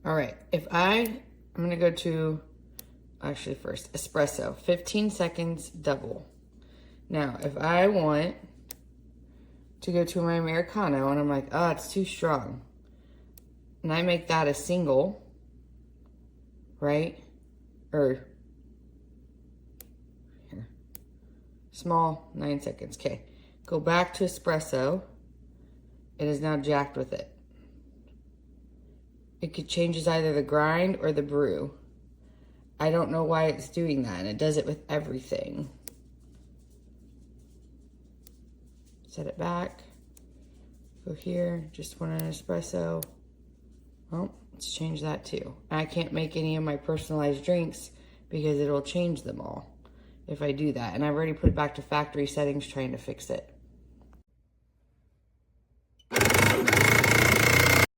All right, I'm gonna go to, actually first, espresso, 15 seconds double. Now, if I want to go to my Americano and I'm like, oh, it's too strong, and I make that a single, right? Or here, small, 9 seconds, okay. Go back to espresso. It is now jacked with it. It changes either the grind or the brew. I don't know why it's doing that, and it does it with everything. Set it back. Go here, just want an espresso. Oh, let's change that too. I can't make any of my personalized drinks because it'll change them all if I do that. And I've already put it back to factory settings trying to fix it.